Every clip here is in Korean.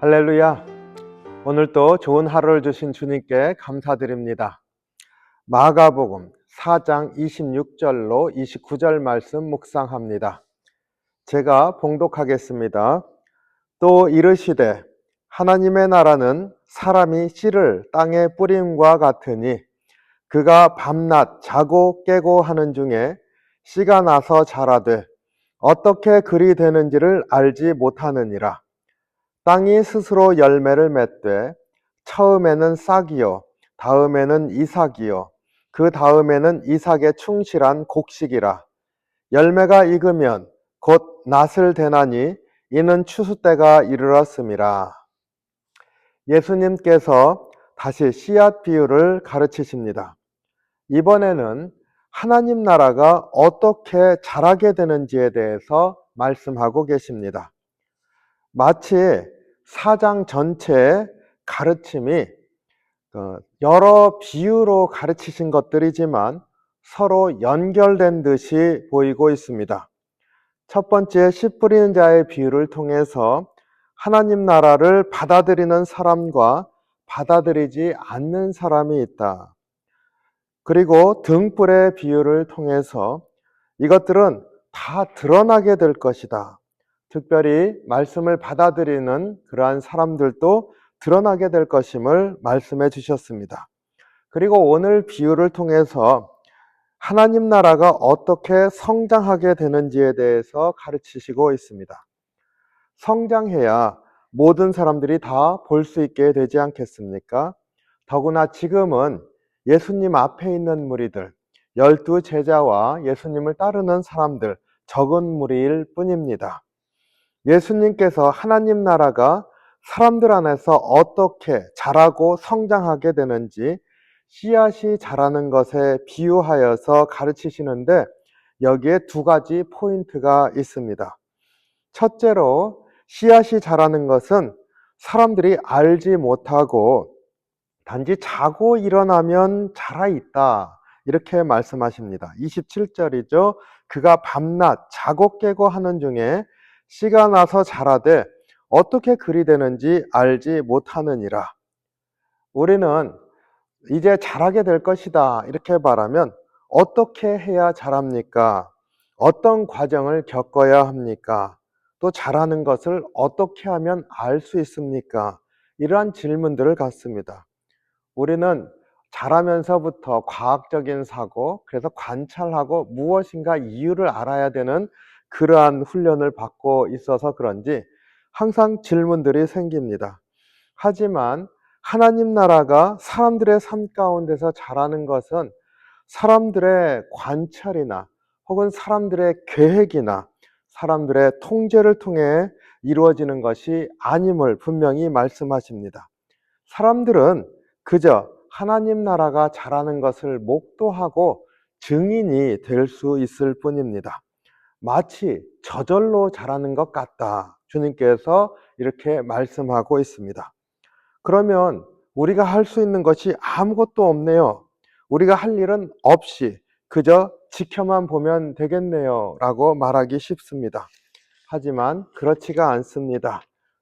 할렐루야. 오늘도 좋은 하루를 주신 주님께 감사드립니다. 마가복음 4장 26절로 29절 말씀 묵상합니다. 제가 봉독하겠습니다. 또 이르시되 하나님의 나라는 사람이 씨를 땅에 뿌림과 같으니 그가 밤낮 자고 깨고 하는 중에 씨가 나서 자라되 어떻게 그리 되는지를 알지 못하느니라. 땅이 스스로 열매를 맺되 처음에는 싹이요 다음에는 이삭이요 그 다음에는 이삭에 충실한 곡식이라. 열매가 익으면 곧 낫을 대나니 이는 추수 때가 이르렀음이라. 예수님께서 다시 씨앗 비유를 가르치십니다. 이번에는 하나님 나라가 어떻게 자라게 되는지에 대해서 말씀하고 계십니다. 마치 4장 전체의 가르침이 여러 비유로 가르치신 것들이지만 서로 연결된 듯이 보이고 있습니다. 첫 번째 씨 뿌리는 자의 비유를 통해서 하나님 나라를 받아들이는 사람과 받아들이지 않는 사람이 있다. 그리고 등불의 비유를 통해서 이것들은 다 드러나게 될 것이다. 특별히 말씀을 받아들이는 그러한 사람들도 드러나게 될 것임을 말씀해 주셨습니다. 그리고 오늘 비유를 통해서 하나님 나라가 어떻게 성장하게 되는지에 대해서 가르치시고 있습니다. 성장해야 모든 사람들이 다 볼 수 있게 되지 않겠습니까? 더구나 지금은 예수님 앞에 있는 무리들, 12 제자와 예수님을 따르는 사람들, 적은 무리일 뿐입니다. 예수님께서 하나님 나라가 사람들 안에서 어떻게 자라고 성장하게 되는지 씨앗이 자라는 것에 비유하여서 가르치시는데 여기에 두 가지 포인트가 있습니다. 첫째로 씨앗이 자라는 것은 사람들이 알지 못하고 단지 자고 일어나면 자라 있다. 이렇게 말씀하십니다. 27절이죠. 그가 밤낮 자고 깨고 하는 중에 씨가 나서 자라되 어떻게 그리 되는지 알지 못하느니라. 우리는 이제 자라게 될 것이다 이렇게 말하면 어떻게 해야 자랍니까? 어떤 과정을 겪어야 합니까? 또 자라는 것을 어떻게 하면 알 수 있습니까? 이러한 질문들을 갖습니다. 우리는 자라면서부터 과학적인 사고, 그래서 관찰하고 무엇인가 이유를 알아야 되는 그러한 훈련을 받고 있어서 그런지 항상 질문들이 생깁니다. 하지만 하나님 나라가 사람들의 삶 가운데서 자라는 것은 사람들의 관찰이나 혹은 사람들의 계획이나 사람들의 통제를 통해 이루어지는 것이 아님을 분명히 말씀하십니다. 사람들은 그저 하나님 나라가 자라는 것을 목도하고 증인이 될 수 있을 뿐입니다. 마치 저절로 자라는 것 같다. 주님께서 이렇게 말씀하고 있습니다. 그러면 우리가 할 수 있는 것이 아무것도 없네요. 우리가 할 일은 없이 그저 지켜만 보면 되겠네요. 라고 말하기 쉽습니다. 하지만 그렇지가 않습니다.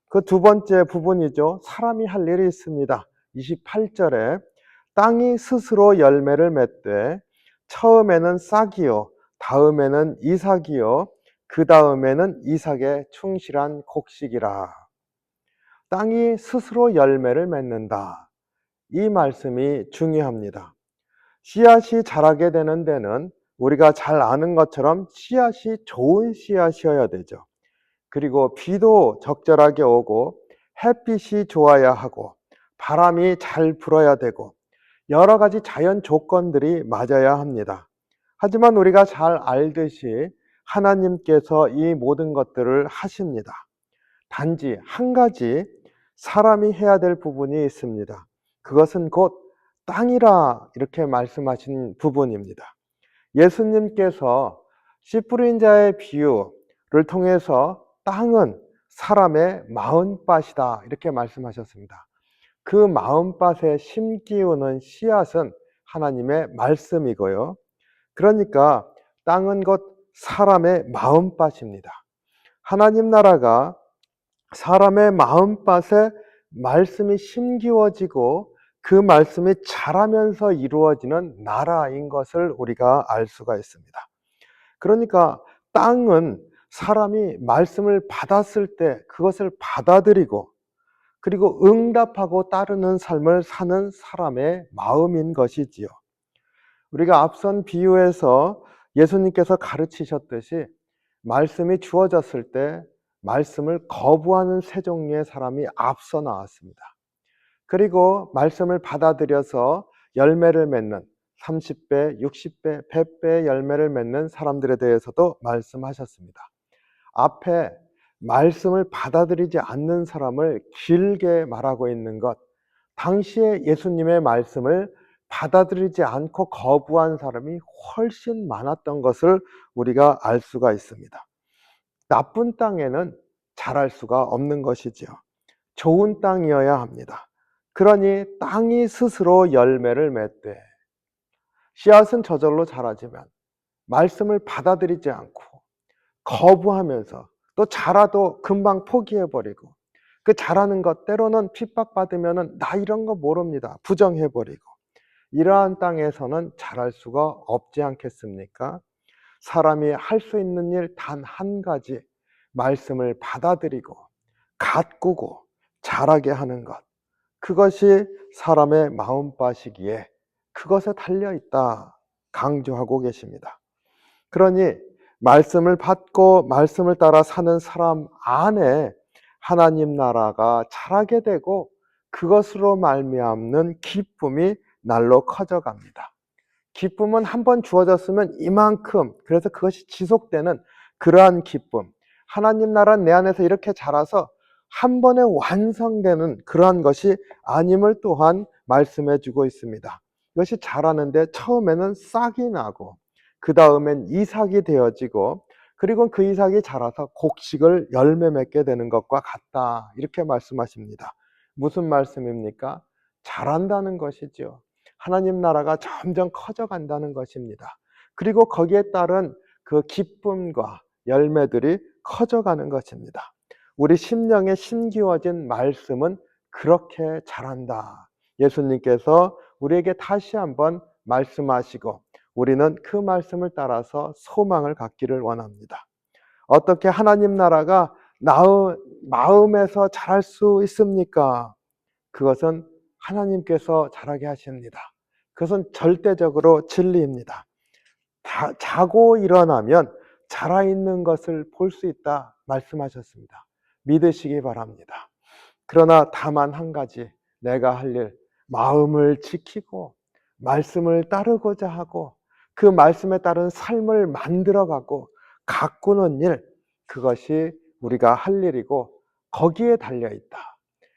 그 두 번째 부분이죠. 사람이 할 일이 있습니다. 28절에 땅이 스스로 열매를 맺되 처음에는 싹이요 다음에는 이삭이요 그 다음에는 이삭에 충실한 곡식이라. 땅이 스스로 열매를 맺는다. 이 말씀이 중요합니다. 씨앗이 자라게 되는 데는 우리가 잘 아는 것처럼 씨앗이 좋은 씨앗이어야 되죠. 그리고 비도 적절하게 오고 햇빛이 좋아야 하고 바람이 잘 불어야 되고 여러 가지 자연 조건들이 맞아야 합니다. 하지만 우리가 잘 알듯이 하나님께서 이 모든 것들을 하십니다. 단지 한 가지 사람이 해야 될 부분이 있습니다. 그것은 곧 땅이라 이렇게 말씀하신 부분입니다. 예수님께서 씨 뿌린 자의 비유를 통해서 땅은 사람의 마음밭이다 이렇게 말씀하셨습니다. 그 마음밭에 심기우는 씨앗은 하나님의 말씀이고요. 그러니까 땅은 곧 사람의 마음밭입니다. 하나님 나라가 사람의 마음밭에 말씀이 심기워지고 그 말씀이 자라면서 이루어지는 나라인 것을 우리가 알 수가 있습니다. 그러니까 땅은 사람이 말씀을 받았을 때 그것을 받아들이고 그리고 응답하고 따르는 삶을 사는 사람의 마음인 것이지요. 우리가 앞선 비유에서 예수님께서 가르치셨듯이 말씀이 주어졌을 때 말씀을 거부하는 세 종류의 사람이 앞서 나왔습니다. 그리고 말씀을 받아들여서 열매를 맺는 30배, 60배, 100배의 열매를 맺는 사람들에 대해서도 말씀하셨습니다. 앞에 말씀을 받아들이지 않는 사람을 길게 말하고 있는 것, 당시에 예수님의 말씀을 받아들이지 않고 거부한 사람이 훨씬 많았던 것을 우리가 알 수가 있습니다. 나쁜 땅에는 자랄 수가 없는 것이지요. 좋은 땅이어야 합니다. 그러니 땅이 스스로 열매를 맺되 씨앗은 저절로 자라지만 말씀을 받아들이지 않고 거부하면서 또 자라도 금방 포기해버리고 그 자라는 것 때로는 핍박받으면 나 이런 거 모릅니다. 부정해버리고 이러한 땅에서는 자랄 수가 없지 않겠습니까? 사람이 할 수 있는 일 단 한 가지, 말씀을 받아들이고 가꾸고 자라게 하는 것. 그것이 사람의 마음밭이기에 그것에 달려있다 강조하고 계십니다. 그러니 말씀을 받고 말씀을 따라 사는 사람 안에 하나님 나라가 자라게 되고 그것으로 말미암는 기쁨이 날로 커져갑니다. 기쁨은 한번 주어졌으면 이만큼, 그래서 그것이 지속되는 그러한 기쁨, 하나님 나라는 내 안에서 이렇게 자라서 한 번에 완성되는 그러한 것이 아님을 또한 말씀해 주고 있습니다. 이것이 자라는데 처음에는 싹이 나고 그 다음엔 이삭이 되어지고 그리고 그 이삭이 자라서 곡식을 열매 맺게 되는 것과 같다, 이렇게 말씀하십니다. 무슨 말씀입니까? 자란다는 것이죠. 하나님 나라가 점점 커져간다는 것입니다. 그리고 거기에 따른 그 기쁨과 열매들이 커져가는 것입니다. 우리 심령에 심기워진 말씀은 그렇게 자란다. 예수님께서 우리에게 다시 한번 말씀하시고 우리는 그 말씀을 따라서 소망을 갖기를 원합니다. 어떻게 하나님 나라가 마음에서 자랄 수 있습니까? 그것은 하나님께서 자라게 하십니다. 그것은 절대적으로 진리입니다. 자고 일어나면 자라있는 것을 볼 수 있다 말씀하셨습니다. 믿으시기 바랍니다. 그러나 다만 한 가지, 내가 할 일, 마음을 지키고 말씀을 따르고자 하고 그 말씀에 따른 삶을 만들어가고 가꾸는 일, 그것이 우리가 할 일이고 거기에 달려있다.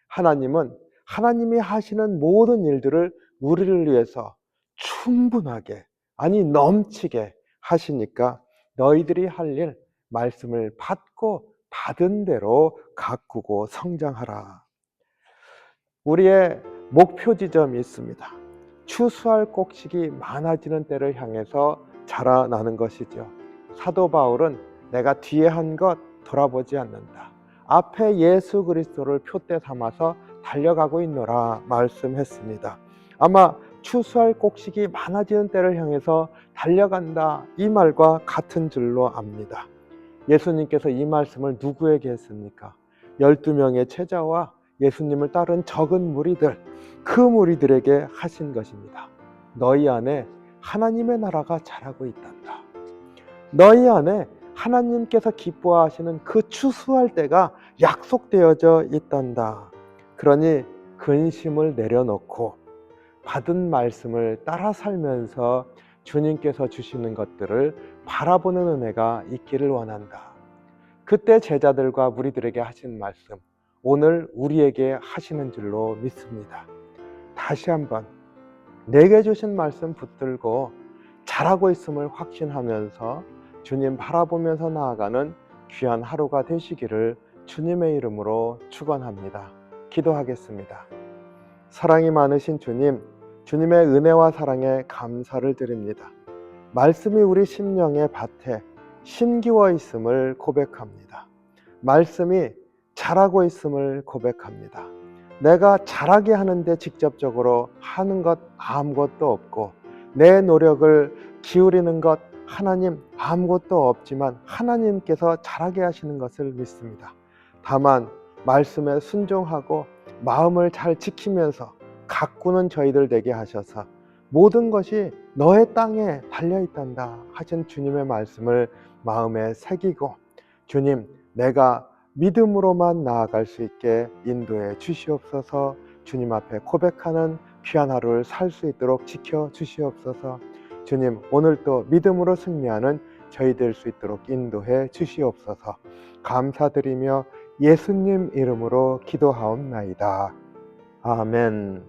하나님은 하나님이 하시는 모든 일들을 우리를 위해서 충분하게, 아니 넘치게 하시니까 너희들이 할 일, 말씀을 받고 받은 대로 가꾸고 성장하라. 우리의 목표 지점이 있습니다. 추수할 곡식이 많아지는 때를 향해서 자라나는 것이죠. 사도 바울은 내가 뒤에 한 것 돌아보지 않는다, 앞에 예수 그리스도를 표대 삼아서 달려가고 있노라 말씀했습니다. 아마 추수할 곡식이 많아지는 때를 향해서 달려간다, 이 말과 같은 줄로 압니다. 예수님께서 이 말씀을 누구에게 했습니까? 12명의 제자와 예수님을 따른 적은 무리들, 그 무리들에게 하신 것입니다. 너희 안에 하나님의 나라가 자라고 있단다. 너희 안에 하나님께서 기뻐하시는 그 추수할 때가 약속되어져 있단다. 그러니 근심을 내려놓고 받은 말씀을 따라 살면서 주님께서 주시는 것들을 바라보는 은혜가 있기를 원한다. 그때 제자들과 무리들에게 하신 말씀, 오늘 우리에게 하시는 줄로 믿습니다. 다시 한번 내게 주신 말씀 붙들고 잘하고 있음을 확신하면서 주님 바라보면서 나아가는 귀한 하루가 되시기를 주님의 이름으로 축원합니다. 기도하겠습니다. 사랑이 많으신 주님, 주님의 은혜와 사랑에 감사를 드립니다. 말씀이 우리 심령의 밭에 심기워 있음을 고백합니다. 말씀이 잘하고 있음을 고백합니다. 내가 잘하게 하는데 직접적으로 하는 것 아무것도 없고, 내 노력을 기울이는 것 하나님 아무것도 없지만 하나님께서 잘하게 하시는 것을 믿습니다. 다만 말씀에 순종하고 마음을 잘 지키면서 가꾸는 저희들 되게 하셔서 모든 것이 너의 땅에 달려있단다 하신 주님의 말씀을 마음에 새기고, 주님, 내가 믿음으로만 나아갈 수 있게 인도해 주시옵소서. 주님 앞에 고백하는 귀한 하루를 살 수 있도록 지켜 주시옵소서. 주님, 오늘도 믿음으로 승리하는 저희 될 수 있도록 인도해 주시옵소서. 감사드리며 예수님 이름으로 기도하옵나이다. 아멘.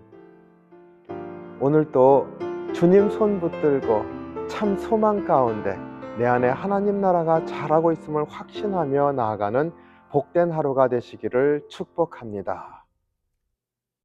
오늘도 주님 손 붙들고 참 소망 가운데 내 안에 하나님 나라가 잘하고 있음을 확신하며 나아가는 복된 하루가 되시기를 축복합니다.